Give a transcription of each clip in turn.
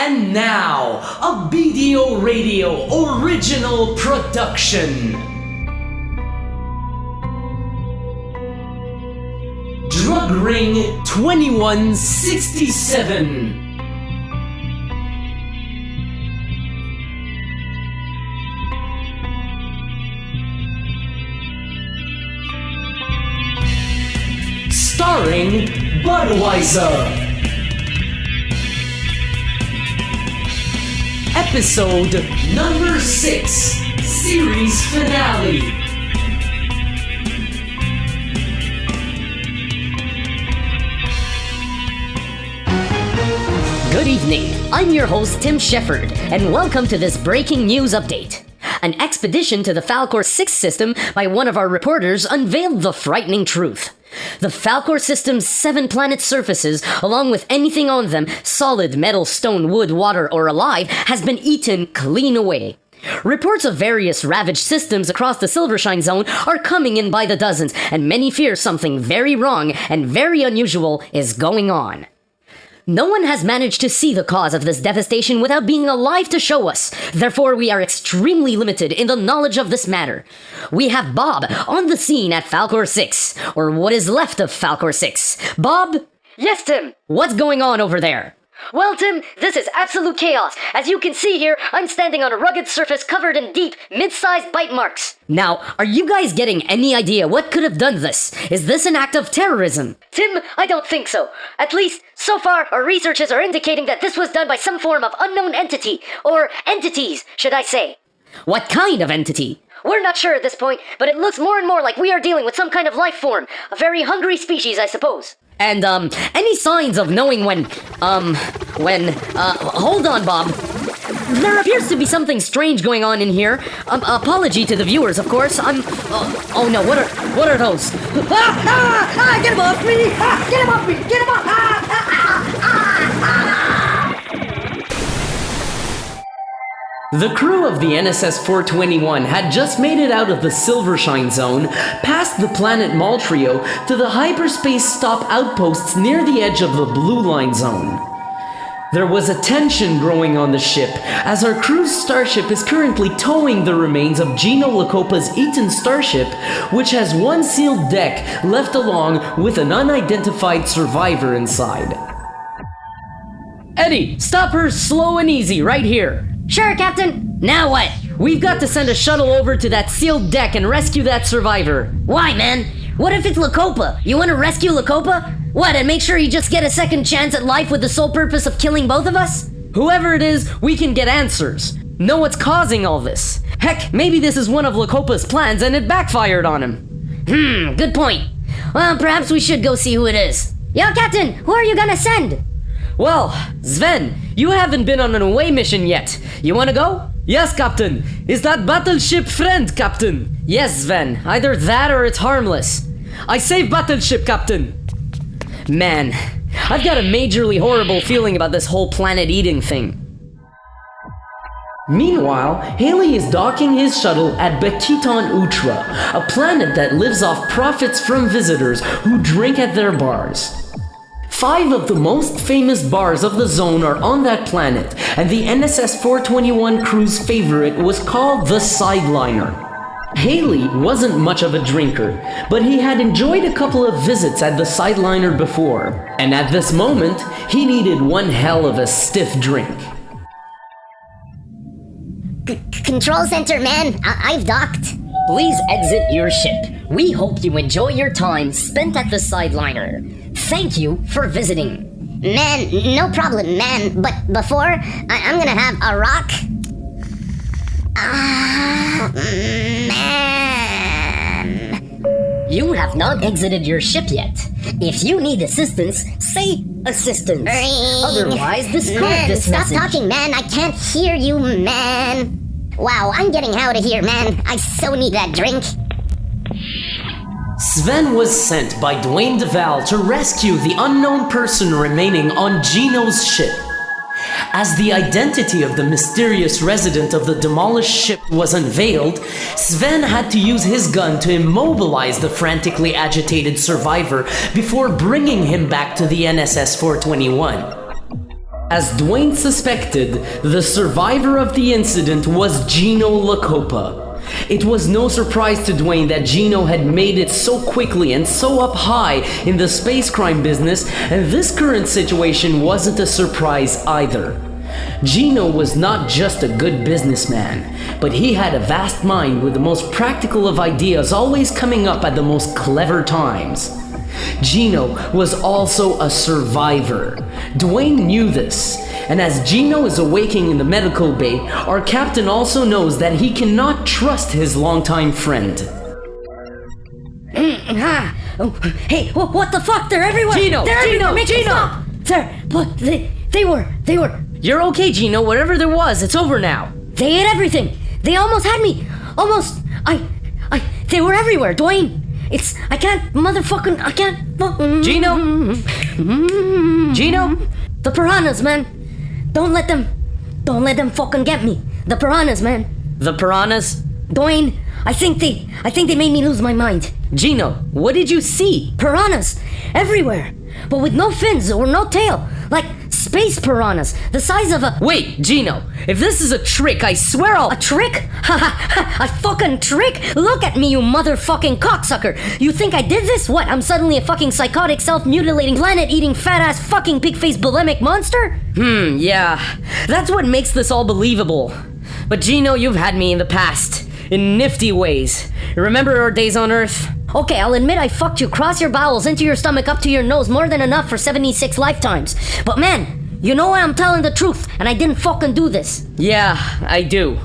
And now, a BDO Radio original production. Drug Ring 2167. Starring Budweiser. Episode number 6, series finale. Good evening, I'm your host Tim Shepard, and welcome to this breaking news update. An expedition to the Falcor 6 system by one of our reporters unveiled the frightening truth. The Falcor system's 7 planet surfaces, along with anything on them, solid, metal, stone, wood, water, or alive, has been eaten clean away. Reports of various ravaged systems across the Silvershine Zone are coming in by the dozens, and many fear something very wrong and very unusual is going on. No one has managed to see the cause of this devastation without being alive to show us. Therefore, we are extremely limited in the knowledge of this matter. We have Bob on the scene at Falcor 6, or what is left of Falcor 6. Bob? Yes, Tim. What's going on over there? Well, Tim, this is absolute chaos. As you can see here, I'm standing on a rugged surface covered in deep, mid-sized bite marks. Now, are you guys getting any idea what could have done this? Is this an act of terrorism? Tim, I don't think so. At least, so far, our researchers are indicating that this was done by some form of unknown entity, or entities, should I say. What kind of entity? We're not sure at this point, but it looks more and more like we are dealing with some kind of life form. A very hungry species, I suppose. And, any signs of knowing hold on, Bob. There appears to be something strange going on in here. Apology to the viewers, of course. Oh no, what are those? Get him off me! Get him off me! Get him off! The crew of the NSS-421 had just made it out of the Silvershine Zone, past the planet Maltrio, to the hyperspace stop outposts near the edge of the Blue Line Zone. There was a tension growing on the ship, as our crew's starship is currently towing the remains of Gino Lacopa's Eaton starship, which has one sealed deck left along with an unidentified survivor inside. Eddie, stop her slow and easy right here. Sure, Captain. Now what? We've got to send a shuttle over to that sealed deck and rescue that survivor. Why, man? What if it's Lacopa? You want to rescue Lacopa? What, and make sure you just get a second chance at life with the sole purpose of killing both of us? Whoever it is, we can get answers. Know what's causing all this. Heck, maybe this is one of Lacopa's plans and it backfired on him. Good point. Well, perhaps we should go see who it is. Yo, Captain, who are you gonna send? Well, Sven, you haven't been on an away mission yet. You wanna go? Yes, Captain. Is that battleship friend, Captain? Yes, Sven. Either that or it's harmless. I saved battleship, Captain. Man, I've got a majorly horrible feeling about this whole planet eating thing. Meanwhile, Haley is docking his shuttle at Bekiton Utra, a planet that lives off profits from visitors who drink at their bars. 5 of the most famous bars of the zone are on that planet, and the NSS-421 crew's favorite was called the Sideliner. Haley wasn't much of a drinker, but he had enjoyed a couple of visits at the Sideliner before, and at this moment, he needed one hell of a stiff drink. Control center, man. I've docked. Please exit your ship. We hope you enjoy your time spent at the Sideliner. Thank you for visiting. Man, no problem, man. But before, I'm gonna have a rock. Man. You have not exited your ship yet. If you need assistance, say assistance. Otherwise, discard this stop message. Stop talking, man. I can't hear you, man. Wow, I'm getting out of here, man. I so need that drink. Sven was sent by Dwayne DeVal to rescue the unknown person remaining on Gino's ship. As the identity of the mysterious resident of the demolished ship was unveiled, Sven had to use his gun to immobilize the frantically agitated survivor before bringing him back to the NSS-421. As Dwayne suspected, the survivor of the incident was Gino Lacopa. It was no surprise to Dwayne that Gino had made it so quickly and so up high in the space crime business, and this current situation wasn't a surprise either. Gino was not just a good businessman, but he had a vast mind with the most practical of ideas always coming up at the most clever times. Gino was also a survivor. Dwayne knew this, and as Gino is awaking in the medical bay, our captain also knows that he cannot trust his longtime friend. Hey, what the fuck? They're everywhere! Gino! They're Gino! everywhere! Gino! Sir, but they were... You're okay, Gino. Whatever there was, it's over now. They ate everything! They almost had me! Almost! They were everywhere, Dwayne! I can't Gino? Gino? The piranhas, man! Don't let them fucking get me! The piranhas, man! The piranhas? Dwayne, I think they made me lose my mind. Gino, what did you see? Piranhas! Everywhere! But with no fins or no tail! Like space piranhas, the size of a... Wait, Gino, if this is a trick, I swear I'll... A trick? A fucking trick? Look at me, you motherfucking cocksucker! You think I did this? What, I'm suddenly a fucking psychotic, self-mutilating, planet-eating, fat-ass, fucking pig-faced bulimic monster? Yeah. That's what makes this all believable. But Gino, you've had me in the past. In nifty ways. Remember our days on Earth? Okay, I'll admit I fucked you cross your bowels into your stomach up to your nose more than enough for 76 lifetimes. But man, you know I'm telling the truth, and I didn't fucking do this. Yeah, I do.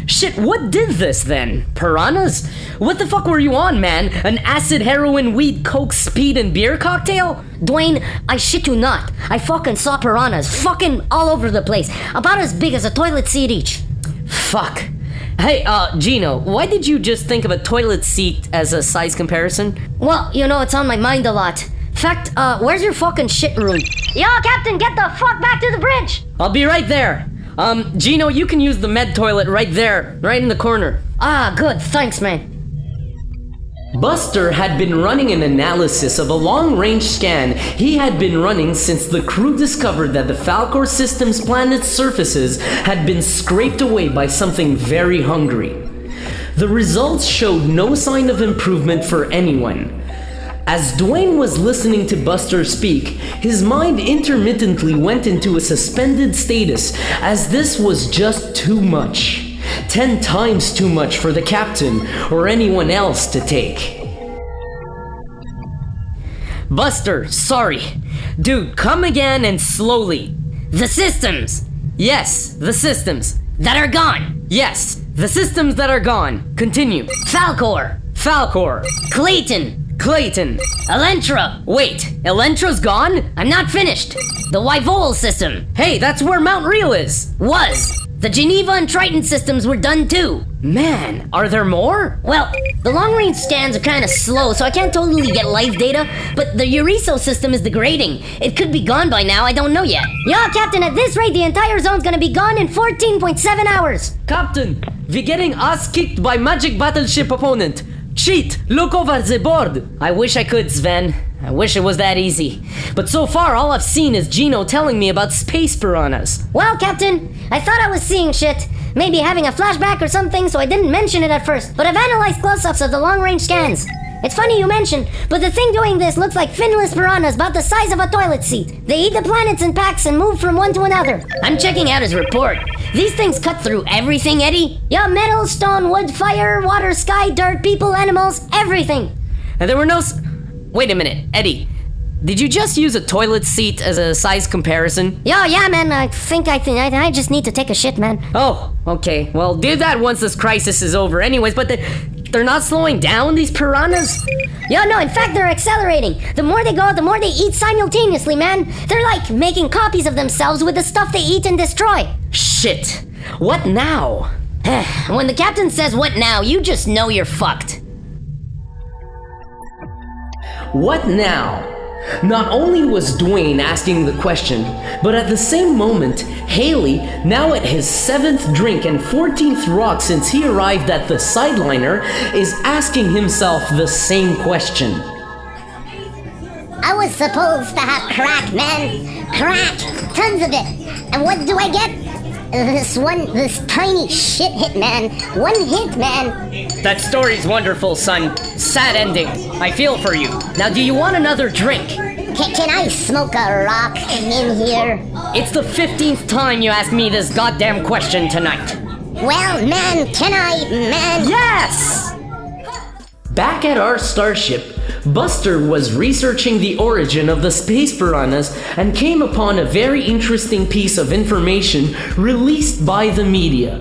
Shit, what did this then? Piranhas? What the fuck were you on, man? An acid, heroin, weed, coke, speed, and beer cocktail? Dwayne, I shit you not. I fucking saw piranhas fucking all over the place. About as big as a toilet seat each. Fuck. Hey, Gino, why did you just think of a toilet seat as a size comparison? Well, you know, it's on my mind a lot. In fact, where's your fucking shit room? Yo, Captain, get the fuck back to the bridge! I'll be right there. Gino, you can use the med toilet right there, right in the corner. Ah, good, thanks, man. Buster had been running an analysis of a long-range scan he had been running since the crew discovered that the Falcor system's planet's surfaces had been scraped away by something very hungry. The results showed no sign of improvement for anyone. As Dwayne was listening to Buster speak, his mind intermittently went into a suspended status, as this was just too much. 10 times too much for the captain or anyone else to take. Buster, sorry. Dude, come again and slowly. The systems! Yes, the systems. That are gone! Yes, the systems that are gone. Continue. Falcor! Falcor. Clayton! Clayton. Elentra! Wait, Elentra's gone? I'm not finished! The Wyvol system! Hey, that's where Mount Real is. Was! The Geneva and Triton systems were done too. Man, are there more? Well, the long-range scans are kind of slow, so I can't totally get live data, but the Uriso system is degrading. It could be gone by now, I don't know yet. Yeah, Captain, at this rate, the entire zone's gonna be gone in 14.7 hours. Captain, we getting ass kicked by magic battleship opponent. Cheat, look over the board. I wish I could, Sven. I wish it was that easy. But so far, all I've seen is Gino telling me about space piranhas. Well, Captain, I thought I was seeing shit. Maybe having a flashback or something, so I didn't mention it at first. But I've analyzed close-ups of the long-range scans. It's funny you mention, but the thing doing this looks like finless piranhas about the size of a toilet seat. They eat the planets in packs and move from one to another. I'm checking out his report. These things cut through everything, Eddie. Yeah, metal, stone, wood, fire, water, sky, dirt, people, animals, everything. And there were no... Wait a minute, Eddie. Did you just use a toilet seat as a size comparison? Yeah, man, I think I just need to take a shit, man. Oh, okay. Well, do that once this crisis is over anyways, but they're not slowing down, these piranhas? Yeah, no, in fact, they're accelerating. The more they go, the more they eat simultaneously, man. They're like making copies of themselves with the stuff they eat and destroy. Shit. What now? When the captain says what now, you just know you're fucked. What now? Not only was Dwayne asking the question, but at the same moment, Haley, now at his 7th drink and 14th rock since he arrived at the Sideliner, is asking himself the same question. I was supposed to have crack, man. Crack! Tons of it. And what do I get? This tiny shit hit, man. One hit, man. That story's wonderful, son. Sad ending. I feel for you. Now, do you want another drink? Can I smoke a rock in here? It's the 15th time you asked me this goddamn question tonight. Well, man, can I, man? Yes! Back at our starship, Buster was researching the origin of the space piranhas and came upon a very interesting piece of information released by the media.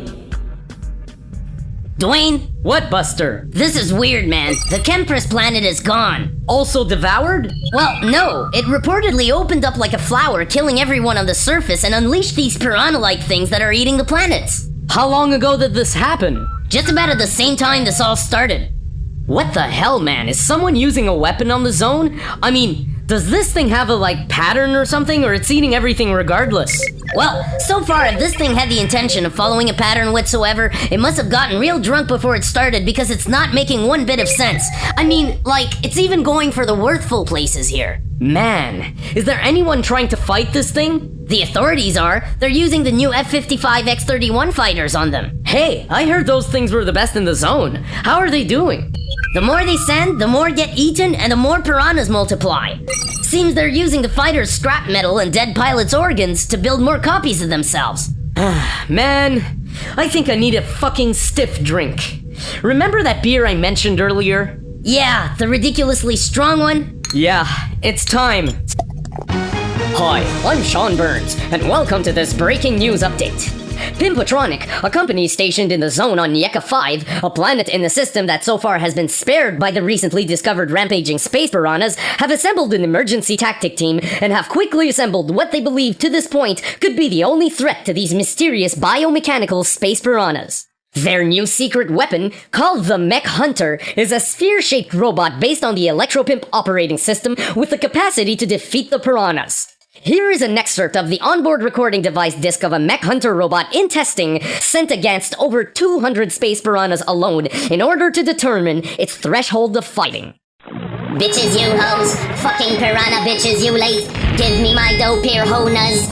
Dwayne, What, Buster? this is weird, man. The Kempress planet is gone. Also devoured? Well, no. It reportedly opened up like a flower, killing everyone on the surface and unleashed these piranha-like things that are eating the planets. How long ago did this happen? Just about at the same time this all started. What the hell, man? Is someone using a weapon on the zone? I mean, does this thing have a, pattern or something, or it's eating everything regardless? Well, so far, if this thing had the intention of following a pattern whatsoever, it must have gotten real drunk before it started because it's not making one bit of sense. I mean, it's even going for the worthful places here. Man, is there anyone trying to fight this thing? The authorities are. They're using the new F-55 X-31 fighters on them. Hey, I heard those things were the best in the zone. How are they doing? The more they send, the more get eaten, and the more piranhas multiply. Seems they're using the fighters' scrap metal and dead pilots' organs to build more copies of themselves. Man, I think I need a fucking stiff drink. Remember that beer I mentioned earlier? Yeah, the ridiculously strong one? Yeah, it's time. Hi, I'm Sean Burns, and welcome to this breaking news update. Pimpatronic, a company stationed in the zone on Yeka 5, a planet in the system that so far has been spared by the recently discovered rampaging space piranhas, have assembled an emergency tactic team and have quickly assembled what they believe to this point could be the only threat to these mysterious biomechanical space piranhas. Their new secret weapon, called the Mech Hunter, is a sphere-shaped robot based on the Electropimp operating system with the capacity to defeat the piranhas. Here is an excerpt of the onboard recording device disc of a Mech Hunter robot in testing, sent against over 200 space piranhas alone in order to determine its threshold of fighting. Bitches, you hoes. Fucking piranha bitches, you late. Give me my dope here, honas.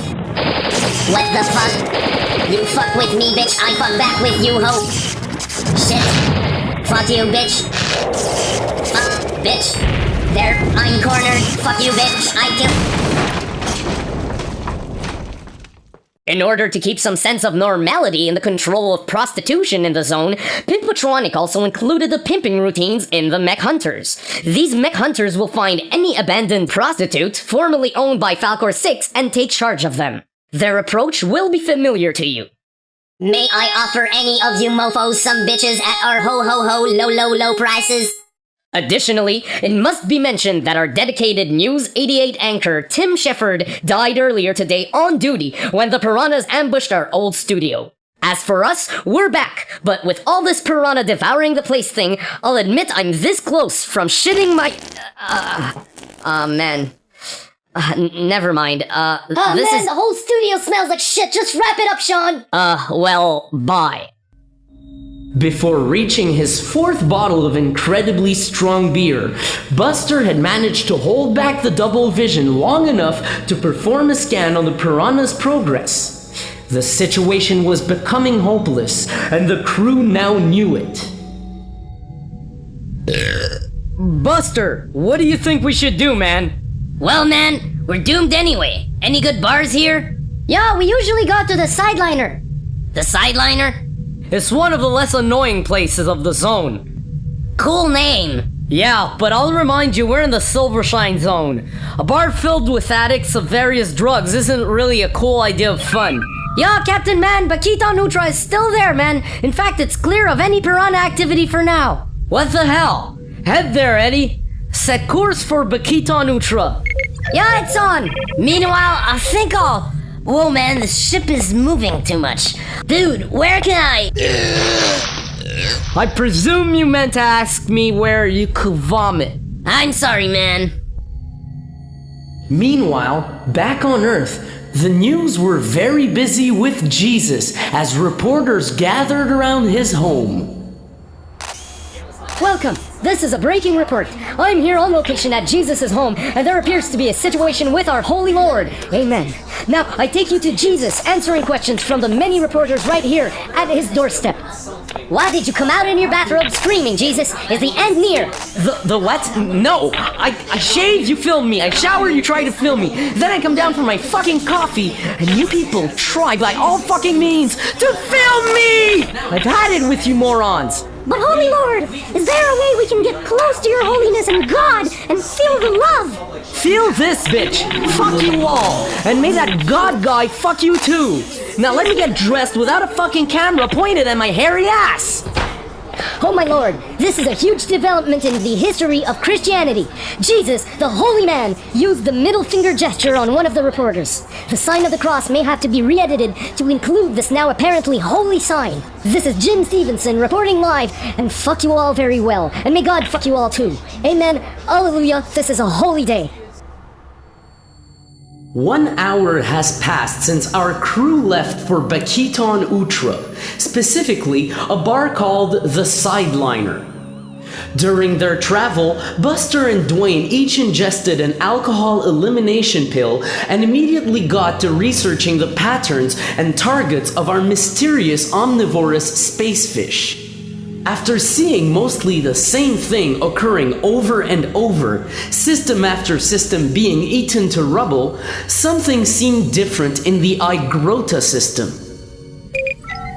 What the fuck? You fuck with me, bitch. I fuck back with you, ho. Shit. Fuck you, bitch. Fuck, bitch. There, I'm cornered. Fuck you, bitch. I kill... In order to keep some sense of normality in the control of prostitution in the zone, Pimpatronic also included the pimping routines in the Mech Hunters. These Mech Hunters will find any abandoned prostitute formerly owned by Falcor 6 and take charge of them. Their approach will be familiar to you. May I offer any of you mofos some bitches at our ho-ho-ho low prices? Additionally, it must be mentioned that our dedicated News 88 anchor Tim Shepard died earlier today on duty when the piranhas ambushed our old studio. As for us, we're back, but with all this piranha devouring the place thing, I'll admit I'm this close from shitting my... never mind, The whole studio smells like shit. Just wrap it up, Sean. Well, bye. Before reaching his fourth bottle of incredibly strong beer, Buster had managed to hold back the double vision long enough to perform a scan on the piranha's progress. The situation was becoming hopeless, and the crew now knew it. Buster, what do you think we should do, man? Well, man, we're doomed anyway. Any good bars here? Yeah, we usually go to the Sideliner. The Sideliner? It's one of the less annoying places of the zone. Cool name. Yeah, but I'll remind you, we're in the Silvershine Zone. A bar filled with addicts of various drugs isn't really a cool idea of fun. Yeah, Captain Man, Bong.Dhs.Org is still there, man. In fact, it's clear of any piranha activity for now. What the hell? Head there, Eddie. Set course for Bong.Dhs.Org. Yeah, it's on. Meanwhile, I think I'll... Whoa, man, the ship is moving too much. Dude, where can I... I presume you meant to ask me where you could vomit. I'm sorry, man. Meanwhile, back on Earth, the news were very busy with Jesus as reporters gathered around his home. Welcome. this is a breaking report. I'm here on location at Jesus' home, and there appears to be a situation with our Holy Lord. Amen. Now, I take you to Jesus, answering questions from the many reporters right here at his doorstep. Why did you come out in your bathrobe screaming, Jesus? Is the end near? The what? No! I shaved, you filmed me. I showered, you tried to film me. Then I come down for my fucking coffee, and you people try by all fucking means to film me! I've had it with you morons. But Holy Lord, is there a way we can get close to your holiness and God and feel the love? Feel this, bitch! Fuck you all! And may that God guy fuck you too! Now let me get dressed without a fucking camera pointed at my hairy ass! Oh my Lord, this is a huge development in the history of Christianity. Jesus, the holy man, used the middle finger gesture on one of the reporters. The sign of the cross may have to be re-edited to include this now apparently holy sign. This is Jim Stevenson reporting live, and fuck you all very well, and may God fuck you all too. Amen, hallelujah, this is a holy day. 1 hour has passed since our crew left for Bong.Dhs.Org, specifically a bar called The Sideliner. During their travel, Buster and Dwayne each ingested an alcohol elimination pill and immediately got to researching the patterns and targets of our mysterious omnivorous space fish. After seeing mostly the same thing occurring over and over, system after system being eaten to rubble, something seemed different in the Igrota system.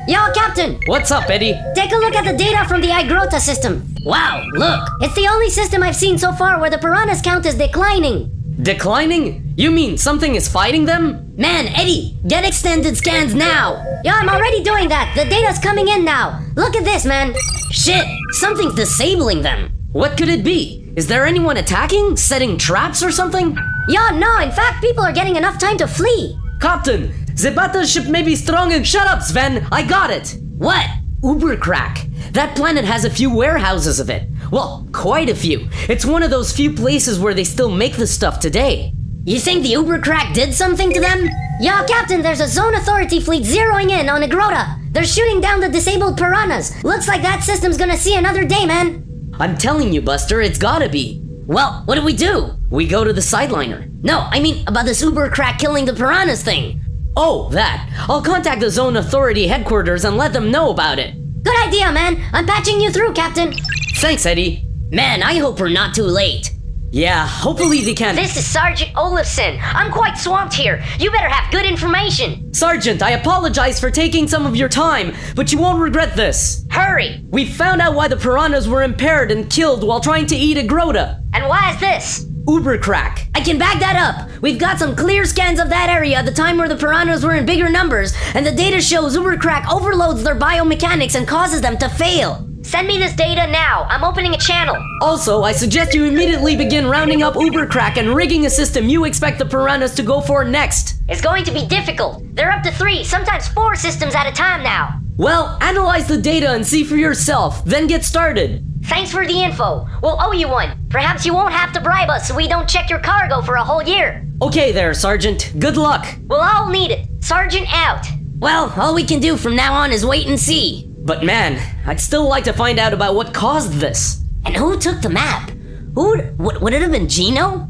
Yo, Captain! What's up, Eddie? Take a look at the data from the Igrota system. Wow, look! It's the only system I've seen so far where the piranhas count is declining. Declining? You mean something is fighting them? Man, Eddie, get extended scans now! Yeah, I'm already doing that. The data's coming in now. Look at this, man. Shit, something's disabling them. What could it be? Is there anyone attacking? Setting traps or something? Yeah, no, in fact, people are getting enough time to flee. Captain, the battleship may be strong and shut up, Sven! I got it! What? Ubercrack. That planet has a few warehouses of it. Well, quite a few. It's one of those few places where they still make the stuff today. You think the Ubercrack did something to them? Yeah, Captain, there's a zone authority fleet zeroing in on Igrota. They're shooting down the disabled piranhas. Looks like that system's gonna see another day, man. I'm telling you, Buster, it's gotta be. Well, what do? We go to the Sideliner. No, I mean about this Ubercrack killing the piranhas thing. Oh, that. I'll contact the zone authority headquarters and let them know about it. Good idea, man. I'm patching you through, Captain. Thanks, Eddie. Man, I hope we're not too late. Yeah, hopefully they can. This is Sergeant Olafson. I'm quite swamped here. You better have good information. Sergeant, I apologize for taking some of your time, but you won't regret this. Hurry. We found out why the piranhas were impaired and killed while trying to eat Igrota. And why is this? Ubercrack. I can back that up. We've got some clear scans of that area at the time where the piranhas were in bigger numbers, and the data shows Ubercrack overloads their biomechanics and causes them to fail. Send me this data now. I'm opening a channel. Also, I suggest you immediately begin rounding up Ubercrack and rigging a system you expect the piranhas to go for next. It's going to be difficult. They're up to 3, sometimes 4 systems at a time now. Well, analyze the data and see for yourself, then get started. Thanks for the info. We'll owe you one. Perhaps you won't have to bribe us so we don't check your cargo for a whole year. Okay there, Sergeant. Good luck. We'll all need it. Sergeant out. Well, all we can do from now on is wait and see. But man, I'd still like to find out about what caused this. And who took the map? Would it have been Gino?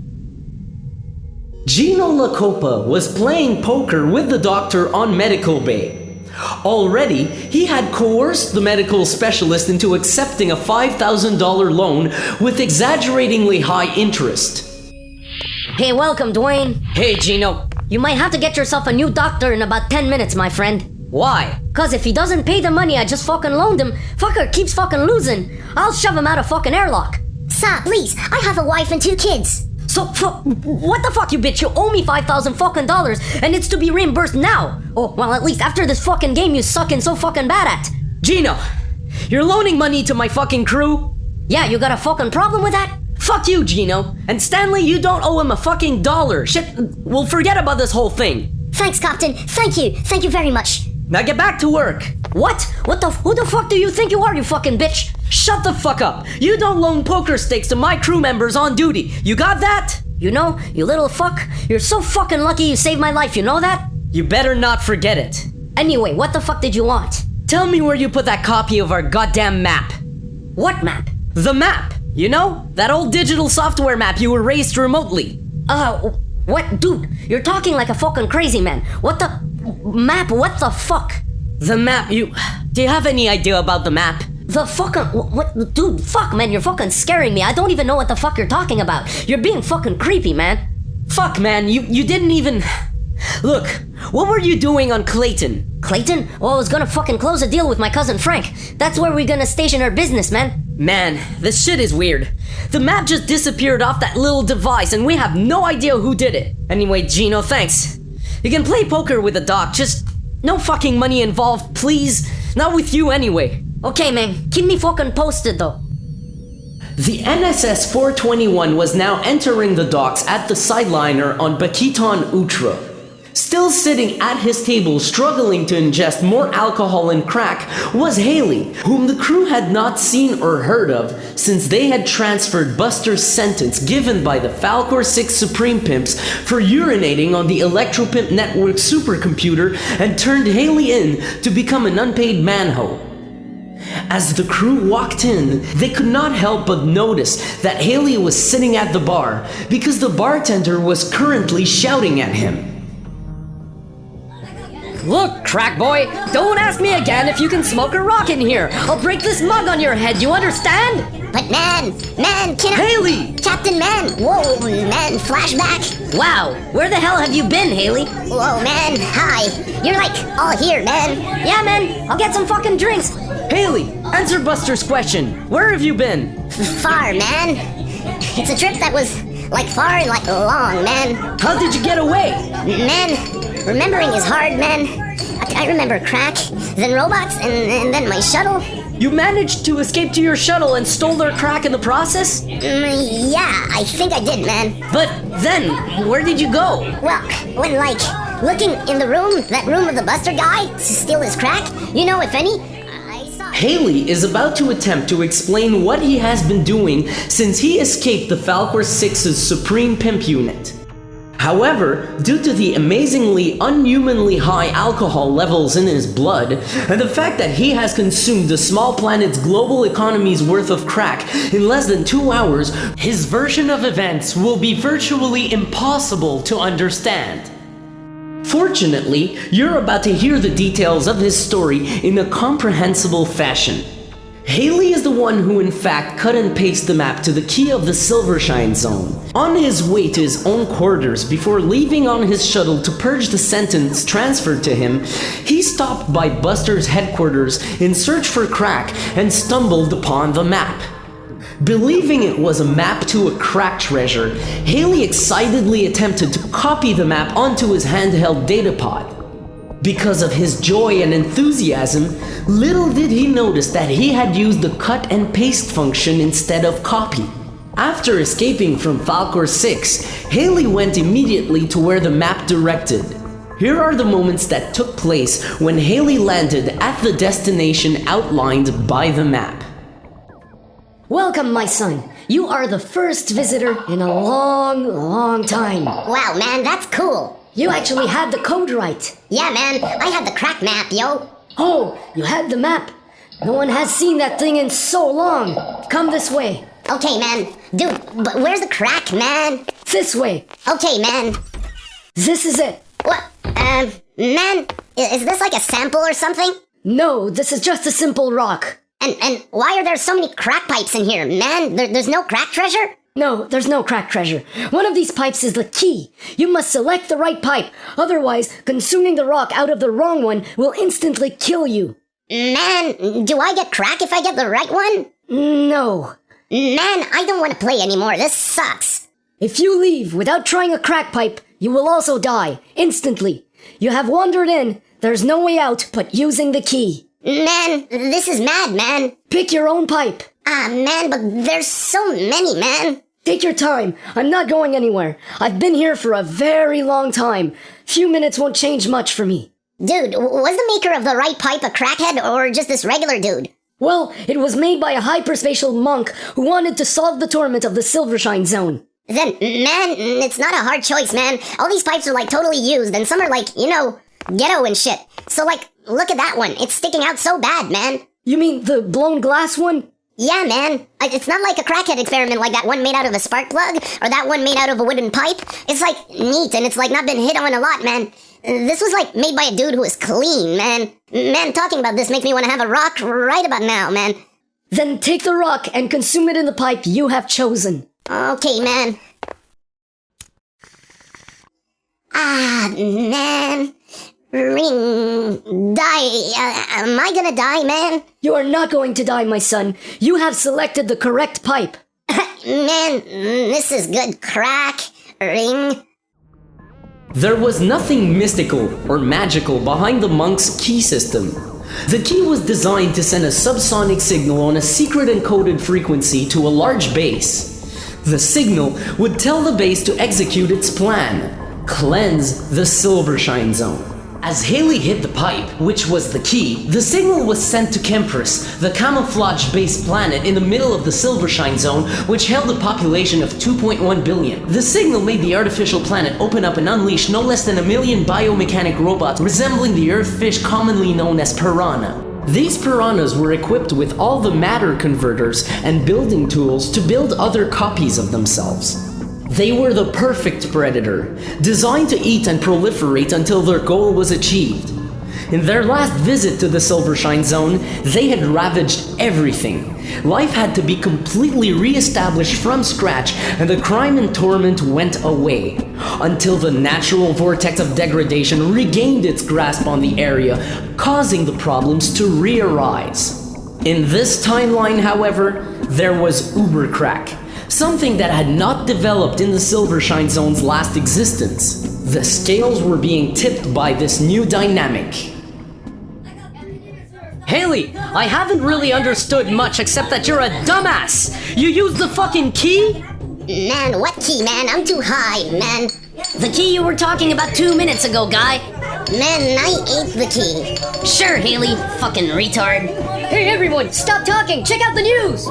Gino Lacopa was playing poker with the doctor on medical bay. Already, he had coerced the medical specialist into accepting a $5,000 loan with exaggeratingly high interest. Hey, welcome, Dwayne. Hey, Gino. You might have to get yourself a new doctor in about 10 minutes, my friend. Why? Cause if he doesn't pay the money I just fucking loaned him, fucker keeps fucking losing, I'll shove him out a fucking airlock. Sir, please, I have a wife and 2 kids. So, what the fuck, you bitch? You owe me $5,000 fucking dollars, and it's to be reimbursed now. Oh, well, at least after this fucking game you sucking so fucking bad at. Gino, you're loaning money to my fucking crew? Yeah, you got a fucking problem with that? Fuck you, Gino. And Stanley, you don't owe him a fucking dollar. Shit, we'll forget about this whole thing. Thanks, Captain. Thank you. Thank you very much. Now get back to work. What? Who the fuck do you think you are, you fucking bitch? Shut the fuck up. You don't loan poker stakes to my crew members on duty. You got that? You know, you little fuck, you're so fucking lucky you saved my life, you know that? You better not forget it. Anyway, what the fuck did you want? Tell me where you put that copy of our goddamn map. What map? The map. You know, that old digital software map you erased remotely. What? Dude, you're talking like a fucking crazy man. What the... Map, what the fuck? The map, do you have any idea about the map? The fucking... What? Dude, fuck, man, you're fucking scaring me. I don't even know what the fuck you're talking about. You're being fucking creepy, man. Fuck, man, you didn't even... Look, what were you doing on Clayton? Clayton? Well, I was gonna fucking close a deal with my cousin Frank. That's where we're gonna station our business, man. Man, this shit is weird. The map just disappeared off that little device and we have no idea who did it. Anyway, Gino, thanks. You can play poker with the doc, just no fucking money involved, please. Not with you anyway. Okay, man, keep me fucking posted though. The NSS 421 was now entering the docks at the sideliner on Bong.Dhs.Org. Still sitting at his table struggling to ingest more alcohol and crack was Haley, whom the crew had not seen or heard of since they had transferred Buster's sentence given by the Falcor 6 Supreme Pimps for urinating on the Electropimp Network supercomputer and turned Haley in to become an unpaid manhole. As the crew walked in, they could not help but notice that Haley was sitting at the bar because the bartender was currently shouting at him. Look, crack boy, don't ask me again if you can smoke a rock in here. I'll break this mug on your head, you understand? But man, can I... Haley! Captain Man, whoa, man, flashback. Wow, where the hell have you been, Haley? Whoa, man, hi. You're like all here, man. Yeah, man, I'll get some fucking drinks. Haley, answer Buster's question. Where have you been? Far, man. It's a trip that was like far and like long, man. How did you get away? Man, remembering is hard, man. I remember crack, then robots, and then my shuttle. You managed to escape to your shuttle and stole their crack in the process? Yeah, I think I did, man. But then, where did you go? Well, when like looking in the room, that room of the Buster guy, to steal his crack, you know, if any, I saw... Haley is about to attempt to explain what he has been doing since he escaped the Falcor 6's Supreme Pimp unit. However, due to the amazingly unhumanly high alcohol levels in his blood, and the fact that he has consumed the small planet's global economy's worth of crack in less than 2 hours, his version of events will be virtually impossible to understand. Fortunately, you're about to hear the details of his story in a comprehensible fashion. Haley is the one who in fact cut and pasted the map to the key of the Silvershine Zone. On his way to his own quarters before leaving on his shuttle to purge the sentence transferred to him, he stopped by Buster's headquarters in search for crack and stumbled upon the map. Believing it was a map to a crack treasure, Haley excitedly attempted to copy the map onto his handheld datapod. Because of his joy and enthusiasm, little did he notice that he had used the cut and paste function instead of copy. After escaping from Falcor 6, Haley went immediately to where the map directed. Here are the moments that took place when Haley landed at the destination outlined by the map. Welcome, my son. You are the first visitor in a long time. Wow, man, that's cool. You actually had the code right. Yeah, man, I had the crack map, yo. Oh, you had the map. No one has seen that thing in so long. Come this way. Okay, man. Dude, but where's the crack, man? This way. Okay, man. This is it. What? Man, is this like a sample or something? No, this is just a simple rock. And why are there so many crack pipes in here, man? There's no crack treasure? No, there's no crack treasure. One of these pipes is the key. You must select the right pipe. Otherwise, consuming the rock out of the wrong one will instantly kill you. Man, do I get crack if I get the right one? No. Man, I don't want to play anymore. This sucks. If you leave without trying a crack pipe, you will also die, instantly. You have wandered in. There's no way out but using the key. Man, this is mad, man. Pick your own pipe. Man, but there's so many, man. Take your time. I'm not going anywhere. I've been here for a very long time. Few minutes won't change much for me. Dude, was the maker of the right pipe a crackhead or just this regular dude? Well, it was made by a hyperspatial monk who wanted to solve the torment of the Silvershine Zone. Then, man, it's not a hard choice, man. All these pipes are like totally used and some are like, you know, ghetto and shit. So like, look at that one. It's sticking out so bad, man. You mean the blown glass one? Yeah, man. It's not like a crackhead experiment like that one made out of a spark plug or that one made out of a wooden pipe. It's like neat and it's like not been hit on a lot, man. This was like made by a dude who was clean, man. Man, talking about this makes me want to have a rock right about now, man. Then take the rock and consume it in the pipe you have chosen. Okay, man. Ah, man. Ring. Die. Am I gonna die, man? You are not going to die, my son. You have selected the correct pipe. Man, this is good crack. Ring. There was nothing mystical or magical behind the monk's key system. The key was designed to send a subsonic signal on a secret encoded frequency to a large base. The signal would tell the base to execute its plan: cleanse the Silvershine Zone. As Haley hit the pipe, which was the key, the signal was sent to Kemprus, the camouflage-based planet in the middle of the Silvershine Zone, which held a population of 2.1 billion. The signal made the artificial planet open up and unleash no less than 1 million biomechanic robots resembling the earth fish commonly known as piranha. These piranhas were equipped with all the matter converters and building tools to build other copies of themselves. They were the perfect predator, designed to eat and proliferate until their goal was achieved. In their last visit to the Silvershine Zone, they had ravaged everything. Life had to be completely re-established from scratch, and the crime and torment went away, until the natural vortex of degradation regained its grasp on the area, causing the problems to re-arise. In this timeline, however, there was Ubercrack, something that had not developed in the Silvershine Zone's last existence. The scales were being tipped by this new dynamic. Haley, I haven't really understood much except that you're a dumbass. You used the fucking key? Man, what key, man? I'm too high, man. The key you were talking about 2 minutes ago, guy. Man, I ate the key. Sure, Haley, fucking retard. Hey everyone, stop talking! Check out the news!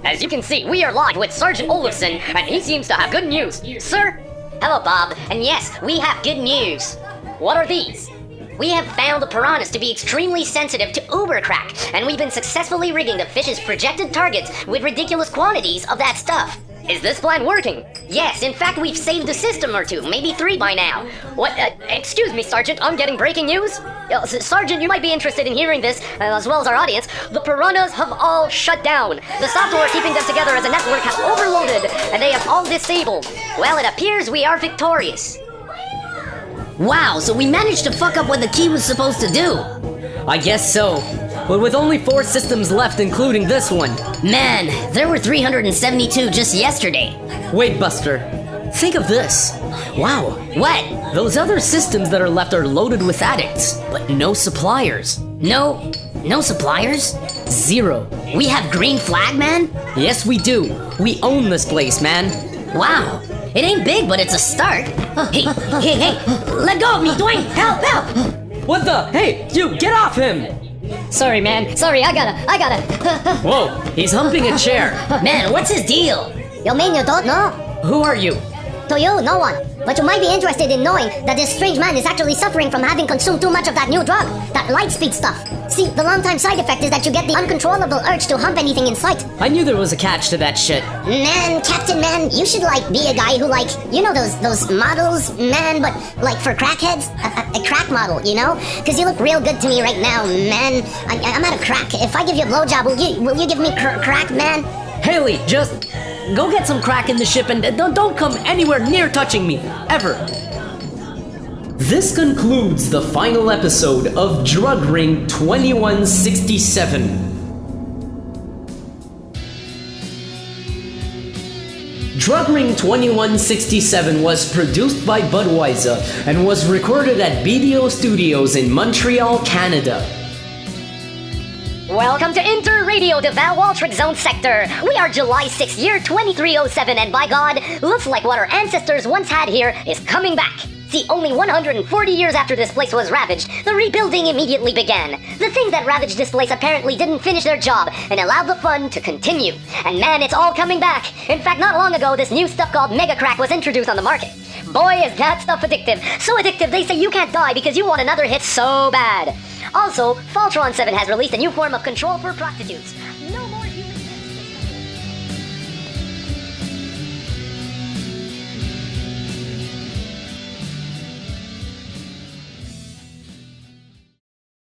As you can see, we are live with Sergeant Olafson, and he seems to have good news. Sir? Hello, Bob. And yes, we have good news. What are these? We have found the piranhas to be extremely sensitive to Ubercrack, and we've been successfully rigging the fish's projected targets with ridiculous quantities of that stuff. Is this plan working? Yes, in fact, we've saved a system or two, maybe 3 by now. What? Excuse me, Sergeant, I'm getting breaking news? Sergeant, you might be interested in hearing this, as well as our audience. The piranhas have all shut down. The software keeping them together as a network has overloaded, and they have all disabled. Well, it appears we are victorious. Wow, so we managed to fuck up what the key was supposed to do. I guess so. But with only 4 systems left, including this one. Man, there were 372 just yesterday. Wait, Buster. Think of this. Wow. What? Those other systems that are left are loaded with addicts, but no suppliers. No suppliers? 0. We have green flag, man? Yes, we do. We own this place, man. Wow. It ain't big, but it's a start. Hey, let go of me, Dwayne! Help! What the? Hey, you, get off him! Sorry, man. Sorry, I gotta. Whoa, he's humping a chair. Man, what's his deal? You mean you don't know? Who are you? To you, no one. But you might be interested in knowing that this strange man is actually suffering from having consumed too much of that new drug, that lightspeed stuff. See, the long-time side effect is that you get the uncontrollable urge to hump anything in sight. I knew there was a catch to that shit. Man, Captain Man, you should be a guy who you know those models, man, but for crackheads? A crack model, you know? Because you look real good to me right now, man. I'm out of crack. If I give you a blowjob, will you give me crack, man? Haley, just go get some crack in the ship and don't come anywhere near touching me, ever. This concludes the final episode of Drug Ring 2167. Drug Ring 2167 was produced by Budweiser and was recorded at BDO Studios in Montreal, Canada. Welcome to Inter-Radio de Val-Waltrick Zone Sector. We are July 6th, year 2307, and by God, looks like what our ancestors once had here is coming back. See, only 140 years after this place was ravaged, the rebuilding immediately began. The things that ravaged this place apparently didn't finish their job and allowed the fun to continue. And man, it's all coming back. In fact, not long ago, this new stuff called Mega Crack was introduced on the market. Boy, is that stuff addictive. So addictive, they say you can't die because you want another hit so bad. Also, Faltron 7 has released a new form of control for prostitutes.